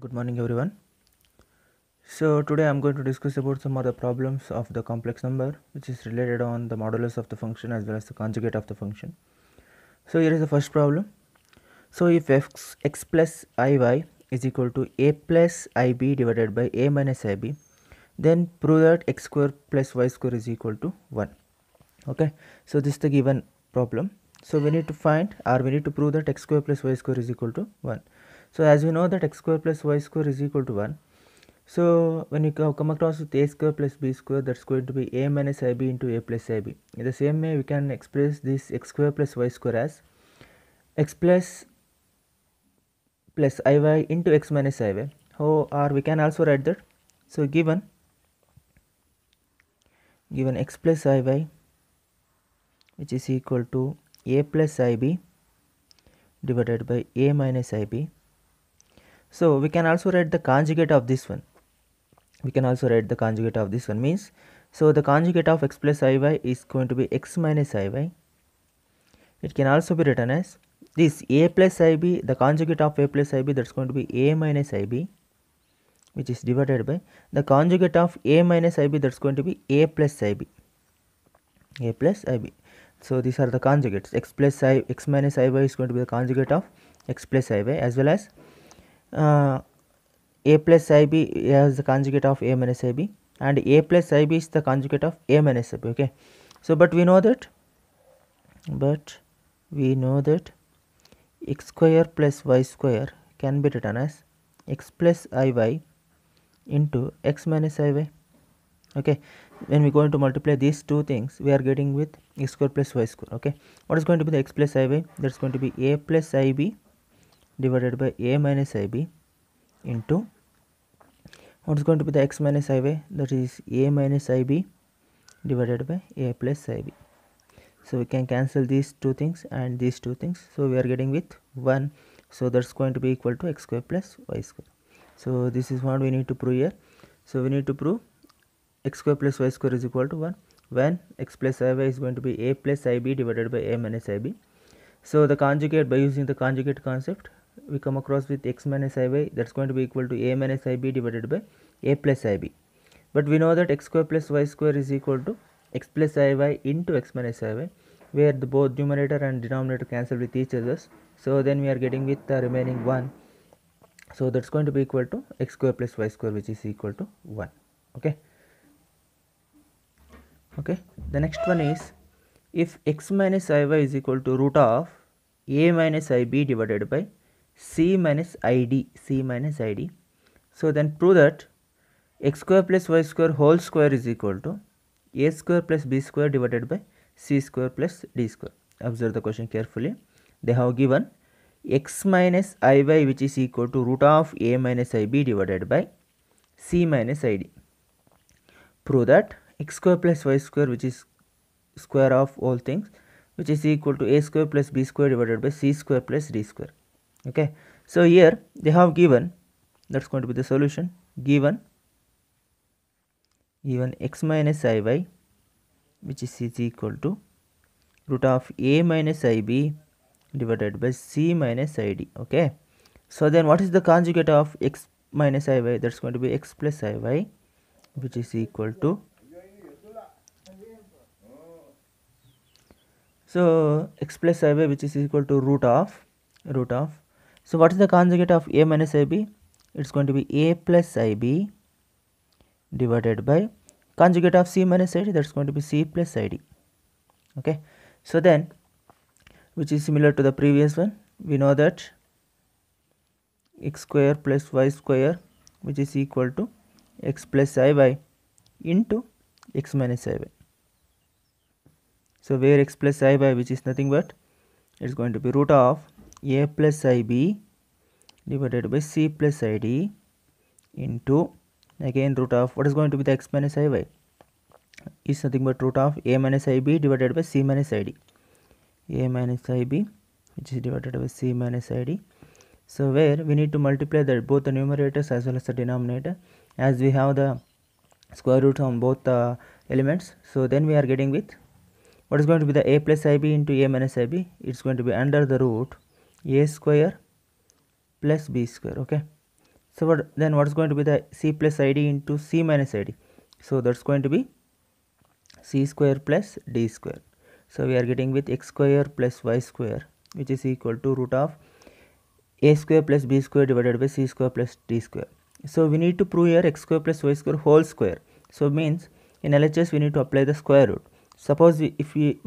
Good morning everyone. So today I'm going to discuss about some of the problems of the complex number which is related on the modulus of the function as well as the conjugate of the function. So here is the first problem. So if x plus iy is equal to a plus ib divided by a minus ib, then prove that x square plus y square is equal to 1. Okay, so this is the given problem. So we need to find, or we need to prove that x square plus y square is equal to 1. So as we know that x square plus y square is equal to 1, so when you come across with a square plus b square, that's going to be a minus ib into a plus ib. In the same way, we can express this x square plus y square as x plus iy into x minus iy. Or we can also write that. So given x plus iy, which is equal to a plus ib divided by a minus ib. So we can also write the conjugate of this one. Means, so the conjugate of x plus iy is going to be x minus iy. It can also be written as this a plus ib, the conjugate of a plus ib, that's going to be a minus ib, which is divided by the conjugate of a minus ib, that's going to be a plus ib. So these are the conjugates. X minus iy is going to be the conjugate of x plus iy, as well as a plus ib is the conjugate of a minus ib, and a plus ib is the conjugate of a minus ib. Okay, so but we know that x square plus y square can be written as x plus iy into x minus iy. Okay, when we going to multiply these two things, we are getting with x square plus y square. Okay, what is going to be the x plus iy? That's going to be a plus ib divided by a minus ib into what is going to be the x minus iy, that is a minus ib divided by a plus ib. So we can cancel these two things and these two things, so we are getting with 1. So that's going to be equal to x square plus y square. So this is what we need to prove here. So we need to prove x square plus y square is equal to 1 when x plus iy is going to be a plus ib divided by a minus ib. So the conjugate, by using the conjugate concept, we come across with x minus iy, that's going to be equal to a minus ib divided by a plus ib. But we know that x square plus y square is equal to x plus iy into x minus iy, where the both numerator and denominator cancel with each other. So then we are getting with the remaining 1. So that's going to be equal to x square plus y square, which is equal to 1. Okay, the next one is, if x minus iy is equal to root of a minus ib divided by c minus id, so then prove that x square plus y square whole square is equal to a square plus b square divided by c square plus d square. Observe the question carefully. They have given x minus iy, which is equal to root of a minus ib divided by c minus id. Prove that x square plus y square, which is square of all things, which is equal to a square plus b square divided by c square plus d square. Okay, so here they have given, that's going to be the solution, given x minus iy, which is equal to root of a minus ib divided by c minus id. Okay, so then what is the conjugate of x minus iy? That's going to be x plus iy, which is equal to, so x plus iy, which is equal to root of, so what is the conjugate of a minus ib? It's going to be a plus ib divided by conjugate of c minus id, that's going to be c plus id. Okay, so then, which is similar to the previous one, we know that x square plus y square, which is equal to x plus iy into x minus iy. So where x plus iy, which is nothing but, it's going to be root of a plus ib divided by c plus id into, again, root of what is going to be the x minus iy, is nothing but root of a minus ib divided by c minus id. A minus ib, which is divided by c minus id. So where we need to multiply that both the numerators as well as the denominator, as we have the square root on both the elements. So then we are getting with what is going to be the a plus ib into a minus ib. It's going to be under the root a square plus b square. Okay, So what's going to be the c plus id into c minus id? So that's going to be c square plus d square. So we are getting with x square plus y square, which is equal to root of a square plus b square divided by c square plus d square. So we need to prove here x square plus y square whole square. So means in LHS we need to apply the square root. Suppose if we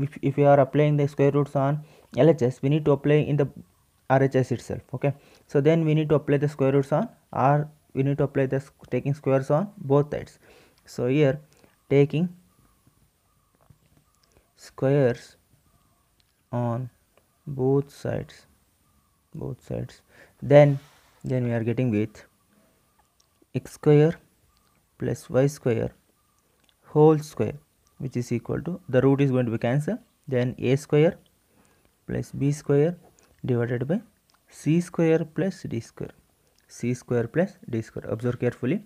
are applying the square roots on LHS, we need to apply in the RHS itself. Okay, so then we need to apply the square roots on R. We need to apply the taking squares on both sides. So here taking squares on both sides, then we are getting with x square plus y square whole square, which is equal to, the root is going to be cancelled, then a square plus b square divided by c square plus d square. Observe carefully.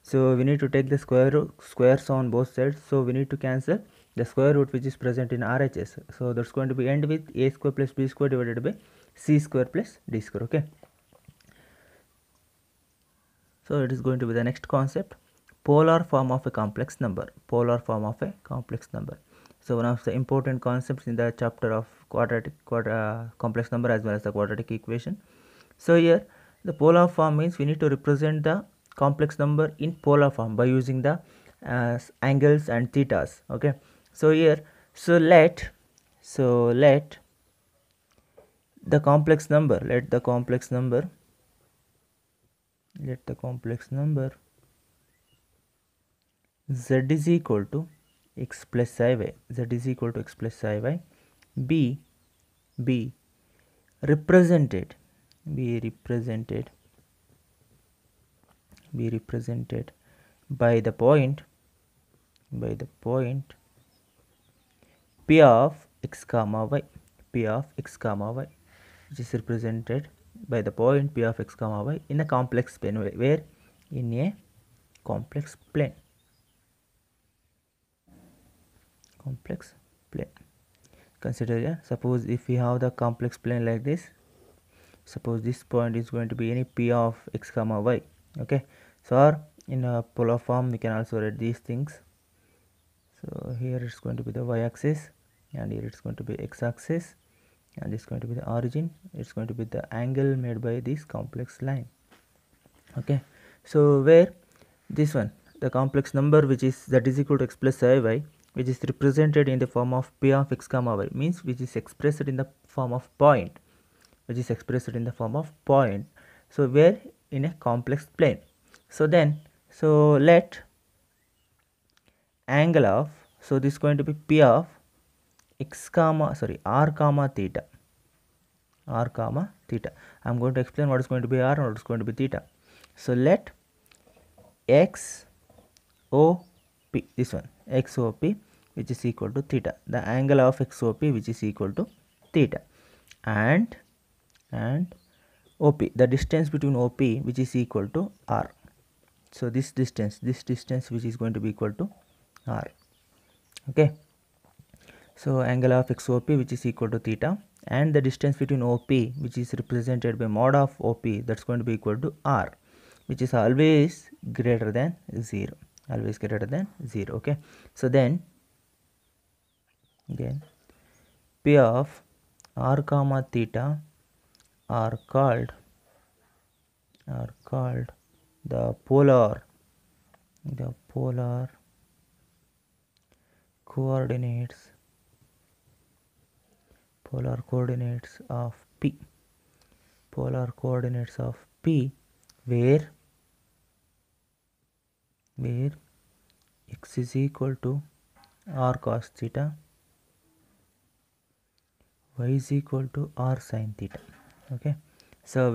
So we need to take the squares on both sides, so we need to cancel the square root which is present in RHS. So that's going to be end with a square plus b square divided by c square plus d square. Okay, so it is going to be the next concept, polar form of a complex number. So one of the important concepts in the chapter of complex number as well as the quadratic equation. So here the polar form means we need to represent the complex number in polar form by using the angles and thetas. Okay, so here let the complex number z is equal to x plus iy be represented by the point p of x comma y, which is represented by the point p of x comma y in a complex plane. Where? In a complex plane. Consider here, suppose if we have the complex plane like this, suppose this point is going to be any p of x comma y. Okay, so or in a polar form we can also write these things. So here it's going to be the y-axis, and here it's going to be x-axis, and it's going to be the origin. It's going to be the angle made by this complex line. Okay, so where this one, the complex number which is z is equal to x plus iy, which is represented in the form of p of x comma y, means which is expressed in the form of point, so where? In a complex plane. So then, so let angle of, so this is going to be p of r comma theta. I'm going to explain what is going to be r and what is going to be theta. So let x o p, this one x o p, which is equal to theta, the angle of x o p which is equal to theta, and OP, the distance between OP which is equal to R. So this distance which is going to be equal to R. Okay, so angle of XOP which is equal to theta, and the distance between OP which is represented by mod of OP, that's going to be equal to R, which is always greater than 0. Okay, so then P of R comma theta are called the polar coordinates of P. Where x is equal to r cos theta, y is equal to r sin theta. Okay, so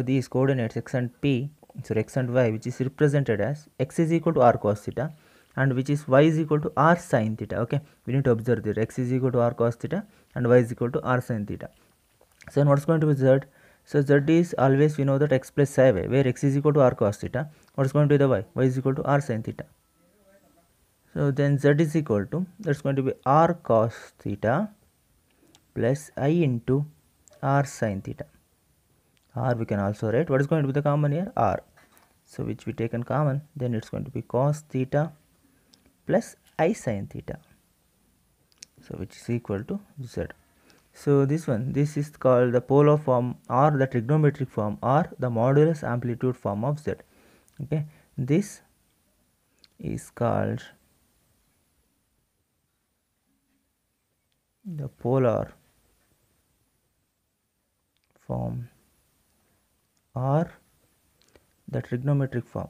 these coordinates x and y, which is represented as x is equal to r cos theta, and which is y is equal to r sin theta. Okay, we need to observe that x is equal to r cos theta and y is equal to r sin theta. So what's going to be z? So z is always, we know that x plus y, where x is equal to r cos theta. What's going to be the y? Y is equal to r sin theta. So then z is equal to, that's going to be r cos theta plus I into r sin theta. or we can also write what is going to be the common here, r. So which we take in common, then it's going to be cos theta plus I sin theta, so which is equal to z. So this is called the polar form or the trigonometric form or the modulus amplitude form of z. Okay, this is called the polar form or the trigonometric form.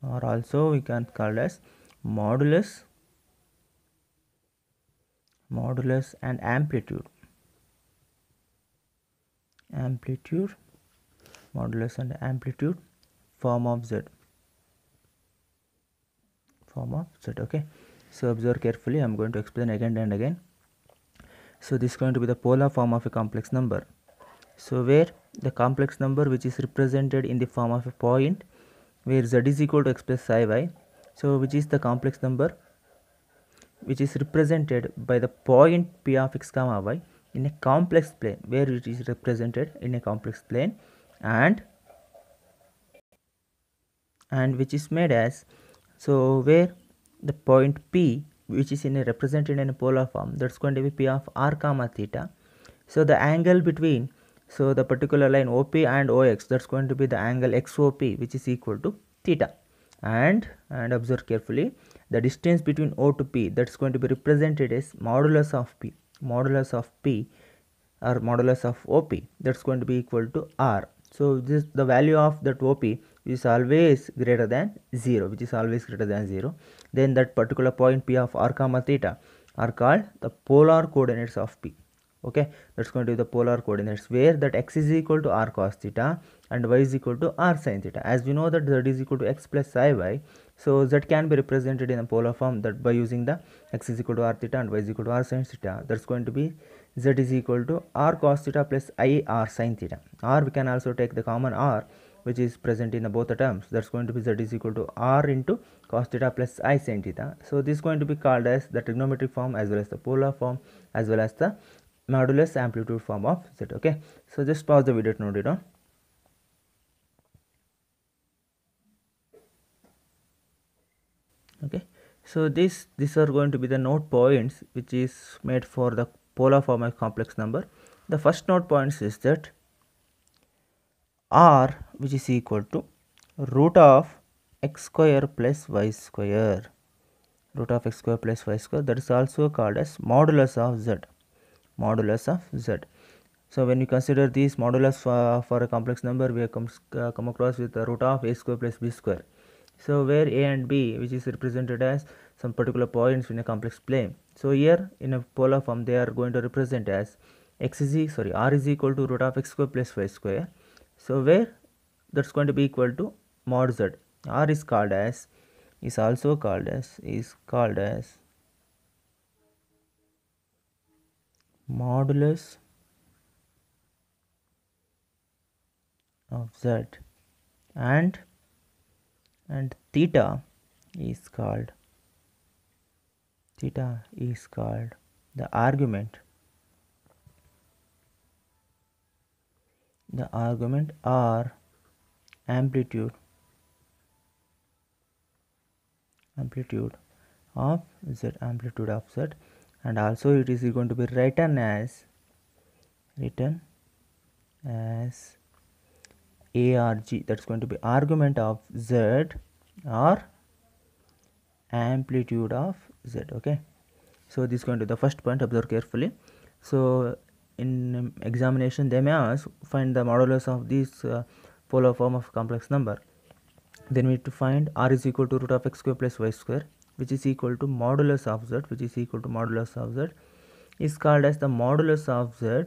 Or also we can call as modulus and amplitude, modulus and amplitude form of z, okay. So observe carefully, I am going to explain again and again. So this is going to be the polar form of a complex number, so where the complex number which is represented in the form of a point where z is equal to x plus psi y, so which is the complex number which is represented by the point p of x comma y in a complex plane, where it is represented in a complex plane and which is made as, so where the point p which is represented in a polar form, that's going to be p of r comma theta. So the angle between, so the particular line OP and OX, that's going to be the angle XOP, which is equal to theta. And observe carefully, the distance between O to P, that's going to be represented as modulus of P or modulus of OP, that's going to be equal to R. So this, the value of that OP is always greater than 0, then that particular point P of r comma theta are called the polar coordinates of P. Okay, that's going to be the polar coordinates, where that x is equal to r cos theta and y is equal to r sin theta. As we know that z is equal to x plus psi y, so z can be represented in a polar form that by using the x is equal to r theta and y is equal to r sin theta. That's going to be z is equal to r cos theta plus I r sin theta, or we can also take the common r which is present in both the terms. That's going to be z is equal to r into cos theta plus I sin theta. So this is going to be called as the trigonometric form as well as the polar form as well as the modulus amplitude form of z. Okay, so just pause the video to note it down. Okay, so these are going to be the note points which is made for the polar form of complex number. The first note points is that r which is equal to root of x square plus y square, that is also called as modulus of z. So when you consider these modulus for a complex number, we have come across with the root of a square plus b square. So where a and b which is represented as some particular points in a complex plane, so here in a polar form they are going to represent as r is equal to root of x square plus y square. So where that's going to be equal to mod z. R is also called as modulus of z, and theta is called the argument or amplitude of z, and also it is going to be written as ARG, that's going to be argument of z or amplitude of z. Okay, so this is going to be the first point. Observe carefully. So in examination they may ask find the modulus of this polar form of complex number. Then we need to find r is equal to root of x square plus y square, which is equal to modulus of z, is called as the modulus of z,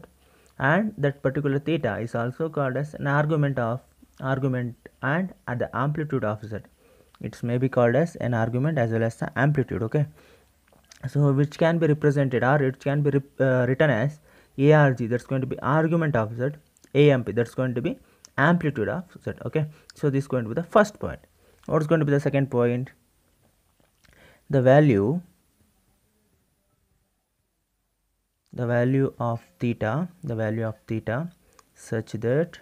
and that particular theta is also called as an argument and at the amplitude of z. It may be called as an argument as well as the amplitude. Okay, so which can be represented or it can be written as ARG, that's going to be argument of z, AMP, that's going to be amplitude of z. Okay, so this is going to be the first point. What is going to be the second point? The value the value of theta such that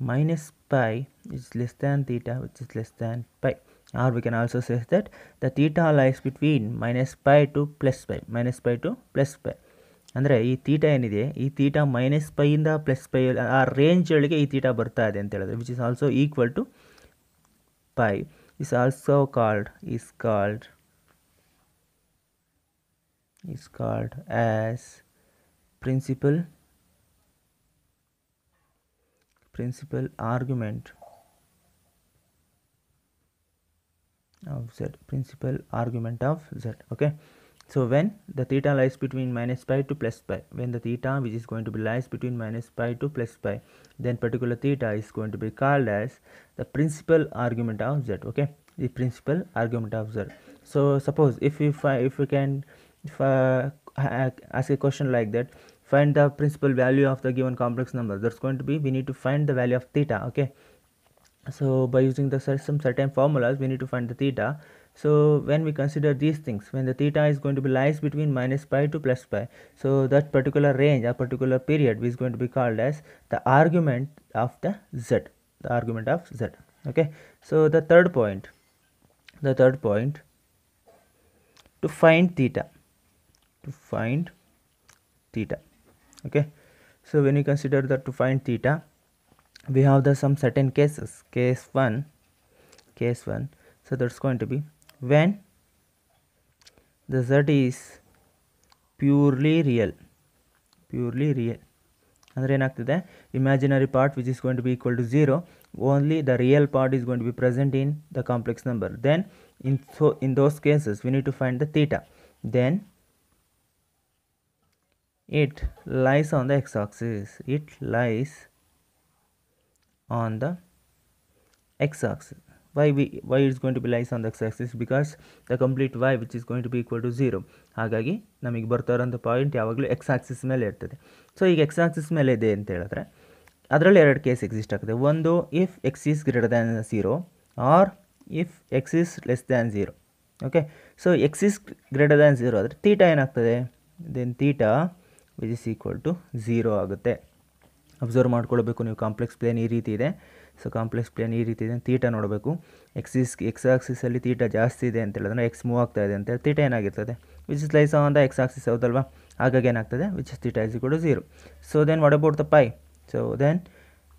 minus pi is less than theta, which is less than pi. Or we can also say that the theta lies between minus pi to plus pi. ಅಂದರೆ ಈ theta ಏನಿದೆ, ಈ theta minus ಪೈಯಿಂದ plus pi ಆ range ಒಳಗೆ ಈ theta ಬರ್ತಾ ಇದೆ ಅಂತ ಹೇಳಿದ್ರೆ, which is also equal to pi, is also called as principal argument of z. Okay, so when the theta lies between minus pi to plus pi, when the theta which is going to be lies between minus pi to plus pi, then particular theta is going to be called as the principal argument of z. Okay, the principal argument of z. So suppose if we ask a question like that, find the principal value of the given complex number, that's going to be, we need to find the value of theta. Okay, so by using some certain formulas we need to find the theta. So when we consider these things, when the theta is going to be lies between minus pi to plus pi, so that particular range, a particular period is going to be called as the argument of the z, Okay, so the third point, to find theta. Okay, so when you consider that to find theta, we have some certain cases. Case 1, so that's going to be when the z is purely real. ಅಂದರೆ ಏನಾಗ್ತದೆ, imaginary part which is going to be equal to 0, only the real part is going to be present in the complex number. Then in those cases we need to find the theta. Then it lies on the x-axis. Why it's going to be lies on the x-axis? Because the complete y which is going to be equal to 0. ಹಾಗಾಗಿ ನಮಗೆ ಬರ್ತಾ ಇರೋಂಥ point ಯಾವಾಗಲೂ X Axis ಮೇಲೆ ಇರ್ತದೆ. So ಈಗ X Axis ಮೇಲೆ ಇದೆ ಅಂತ ಹೇಳಿದ್ರೆ ಅದರಲ್ಲಿ ಎರಡು ಕೇಸ್ ಎಕ್ಸಿಸ್ಟ್ ಆಗ್ತದೆ. ಒಂದು, if x is greater than 0 or if x is less than 0. Okay, so x is greater than 0 ಆದರೆ ತೀಟಾ ಏನಾಗ್ತದೆ, then theta which is equal to 0 ಆಗುತ್ತೆ. ಅಬ್ಸರ್ವ್ ಮಾಡ್ಕೊಳ್ಬೇಕು ನೀವು, ಕಾಂಪ್ಲೆಕ್ಸ್ ಪ್ಲೇನ್ ಈ ರೀತಿ ಇದೆ. ಸೊ ಕಾಂಪ್ಲೆಕ್ಸ್ ಪ್ಲೇನ್ ಈ ರೀತಿ ಇದೆ, ತೀಟಾ ನೋಡಬೇಕು. ಎಕ್ಸ್ ಆಕ್ಸಿಸಲ್ಲಿ ತೀಟಾ ಜಾಸ್ತಿ ಇದೆ ಅಂತ ಹೇಳಿದ್ರೆ ಎಕ್ಸ್ ಮೂವ್ ಆಗ್ತಾ ಇದೆ ಅಂತೇಳಿ ತೀಟಾ ಏನಾಗಿರ್ತದೆ, which is lies on the x axis, ಹೌದಲ್ವಾ? ಹಾಗಾಗಿ ಏನಾಗ್ತದೆ, which is theta is equal to 0. So then what about the pi? So then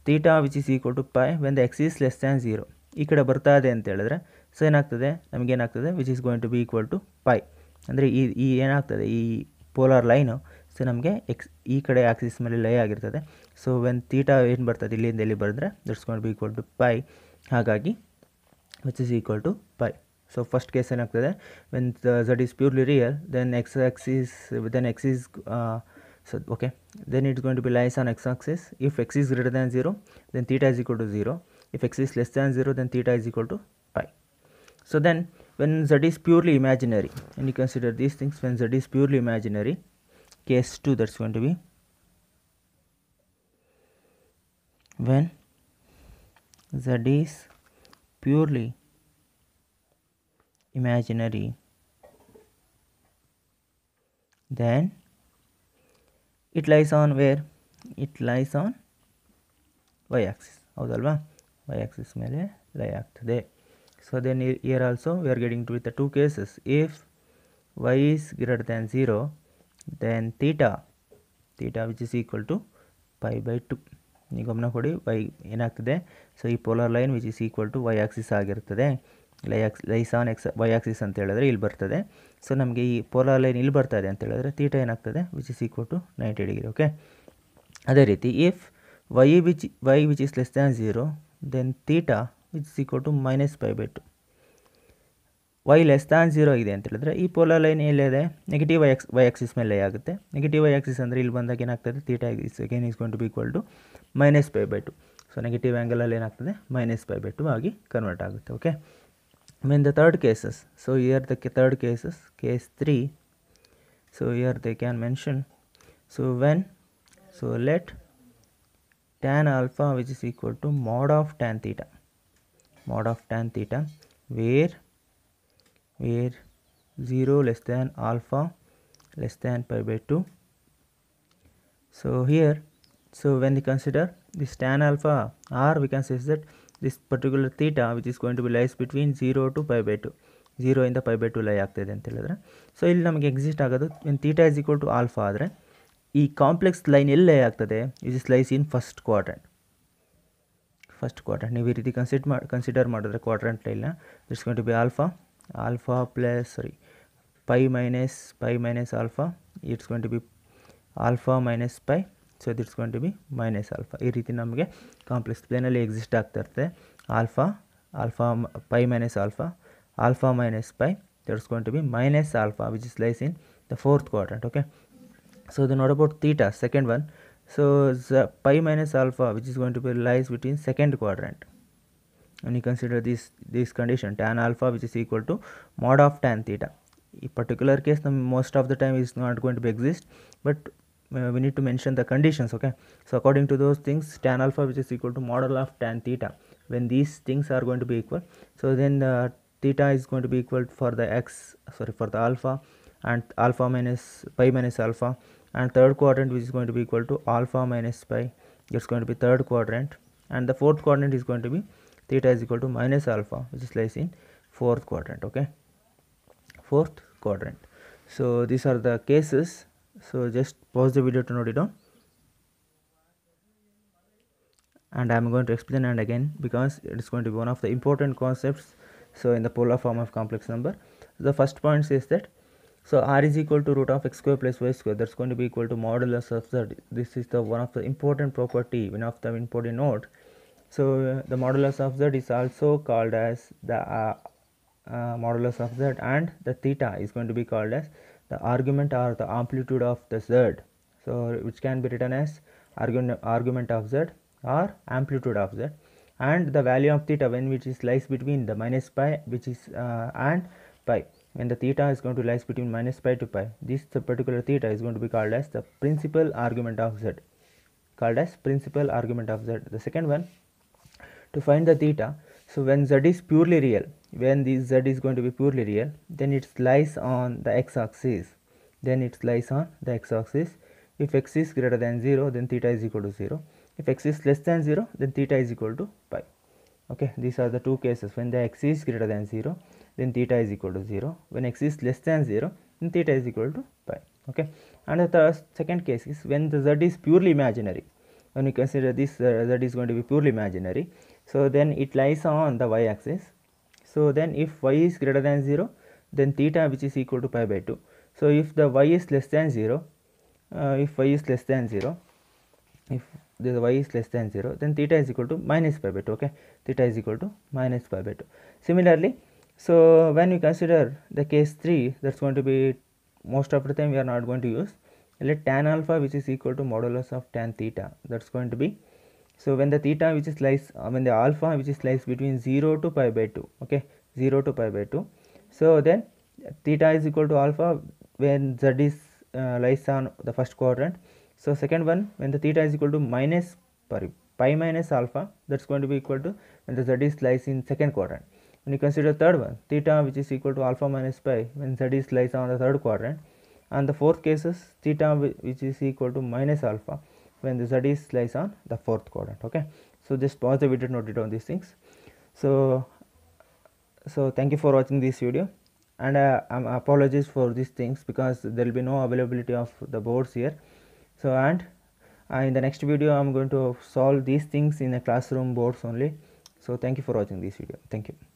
theta which is equal to pi when the x is less than 0. ಈ ಕಡೆ ಬರ್ತಾ ಇದೆ ಅಂತ ಹೇಳಿದ್ರೆ so ಏನಾಗ್ತದೆ, ನಮಗೇನಾಗ್ತದೆ, which is going to be equal to pi. ಅಂದರೆ ಈ ಏನಾಗ್ತದೆ, ಈ ಪೋಲಾರ್ ಲೈನು ಸೊ ನಮಗೆ ಈ ಕಡೆ ಆಕ್ಸಿಸ್ ಮೇಲೆ ಲೈ ಆಗಿರ್ತದೆ. ಸೊ ವೆನ್ ತೀಟಾ ಏನು ಬರ್ತದೆ, ಇಲ್ಲಿಂದ ಎಲ್ಲಿ ಬರೆದ್ರೆ that's going to be equal to pi. ಹಾಗಾಗಿ which is equal to pi. So first case ಏನಾಗ್ತದೆ, when z is purely real, then x axis okay, then it's going to be lies on x-axis. If x is greater than 0, then theta is equal to 0. If x is less than 0, then theta is equal to pi. So then when z is purely imaginary, and you consider these things, when z is purely imaginary, case 2, that's going to be when z is purely imaginary, then it lies on where? It lies on y-axis, ಹೌದಲ್ವಾ? y-axis ಮೇಲೆ ಲೈ ಆಗ್ತದೆ. So then here also we are getting to with the two cases. If y is greater than 0, then theta which is equal to pi by 2. ನೀವು ಗಮನ ಕೊಡಿ, y ಏನಾಗ್ತದೆ, so ಈ polar line which is equal to y-axis ಆಗಿರ್ತದೆ. Lies on y-axis ಅಂತ ಹೇಳಿದ್ರೆ ಇಲ್ಲಿ ಬರ್ತದೆ. ಸೊ ನಮಗೆ ಈ ಪೋಲಾರ್ ಲೈನ್ ಇಲ್ಲಿ ಬರ್ತಾ ಇದೆ ಅಂತ ಹೇಳಿದ್ರೆ ತೀಟಾ ಏನಾಗ್ತದೆ, which is equal to 90 degree. Okay, ಅದೇ ರೀತಿ if y which is less than 0, then theta which is equal to minus pi by 2. y less than 0 ಇದೆ ಅಂತ ಹೇಳಿದ್ರೆ ಈ ಪೋಲಾರ್ ಲೈನ್ ಎಲ್ಲಿದೆ, ನೆಗೆಟಿವ್ y-axis ಮೇಲೆ ಆಗುತ್ತೆ. ನೆಗೆಟಿವ್ y-axis ಅಂದರೆ ಇಲ್ಲಿ ಬಂದಾಗ ಏನಾಗ್ತದೆ, theta is again is going to be equal to minus pi by 2. So negative ಆ್ಯಂಗಲಲ್ಲಿ ಏನಾಗ್ತದೆ, ಮೈನಸ್ ಪೈ ಬೈ 2 ಆಗಿ ಕನ್ವರ್ಟ್ ಆಗುತ್ತೆ. Okay, when the third cases, so here the third cases, case 3, so here they can mention, so when, so let tan alpha which is equal to mod of tan theta, where 0 less than alpha less than pi by 2. So here, so when we consider this tan alpha, or we can say that this particular theta which is going to be lies between 0 to pi by 2, 0 ಇಂದ pi by 2 ಲೈ ಆಗ್ತಿದೆ ಅಂತ ಹೇಳಿದ್ರೆ, so ಇಲ್ಲಿ ನಮಗೆ exist ಆಗೋದು when theta is equal to alpha ಆದರೆ ಈ ಕಾಂಪ್ಲೆಕ್ಸ್ ಲೈನ್ ಎಲ್ಲಿ ಲೈ ಆಗ್ತದೆ, it is lies in first quadrant. ನೀವು ಈ ರೀತಿ ಕನ್ಸಿಡರ್ ಮಾಡಿದ್ರೆ ಕ್ವಾಡ್ರೆಂಟ್ ಲೈನ್ನ, it's going to be alpha plus pi minus alpha, it's going to be alpha minus pi, so it's going to be minus alpha. ಈ ರೀತಿ ನಮಗೆ complex ಪ್ಲೇನಲ್ಲಿ exist ಆಗ್ತಾ ಇರುತ್ತೆ. Alpha pi minus alpha minus pi, that's going to be minus alpha, which is lies in the fourth quadrant. Okay, so then what about theta, second one? So the pi minus alpha, which is going to be lies between second quadrant. When you consider this condition, tan alpha which is equal to mod of tan theta, in particular case most of the time is not going to be exist, but we need to mention the conditions. Okay, so according to those things, tan alpha which is equal to model of tan theta, when these things are going to be equal, so then the theta is going to be equal for the for the alpha, and alpha minus pi minus alpha, and third quadrant which is going to be equal to alpha minus pi, it's going to be third quadrant, and the fourth quadrant is going to be theta is equal to minus alpha, which is lies in fourth quadrant. Okay, fourth quadrant. So these are the cases. So just pause the video to note it down, and I am going to explain and again, because it is going to be one of the important concepts. So in the polar form of complex number, the first point says that, so r is equal to root of x square plus y square, that's going to be equal to modulus of z. This is the one of the important property, one of the important note. So the modulus of z is also called as the modulus of z, and the theta is going to be called as the argument or the amplitude of the z. So which can be written as argument of z or amplitude of z, and the value of theta when which is lies between the minus pi which is and pi, when the theta is going to lies between minus pi to pi, this particular theta is going to be called as the principal argument of z, The second one, to find the theta, so when z is purely real, when this z is going to be purely real, then it lies on the x-axis, If x is greater than 0, then theta is equal to 0. If x is less than 0, then theta is equal to pi. Okay, these are the two cases. When the x is greater than 0, then theta is equal to 0. When x is less than 0, then theta is equal to pi. Okay, and the second case is when the z is purely imaginary. When we consider this z is going to be purely imaginary, so then it lies on the y-axis. So then if y is greater than 0, then theta which is equal to pi by 2. So if the y is less than 0, if the y is less than 0, then theta is equal to minus pi by 2. Okay, theta is equal to minus pi by 2. Similarly, so when we consider the case 3, that's going to be most of the time we are not going to use, let tan alpha which is equal to modulus of tan theta, that's going to be, so when the theta which is lies when the alpha which is lies between 0 to pi by 2, okay, 0 to pi by 2, so then theta is equal to alpha when z is lies on the first quadrant. So second one, when the theta is equal to minus pi minus alpha, that's going to be equal to when the z is lies in second quadrant. When you consider third one, theta which is equal to alpha minus pi when z is lies on the third quadrant, and the fourth cases, theta which is equal to minus alpha when the z is lies on the fourth quadrant. Okay, so just pause the video to note down these things. So thank you for watching this video, and apologies for these things because there will be no availability of the boards here. So and in the next video I am going to solve these things in a classroom boards only. So thank you for watching this video. Thank you.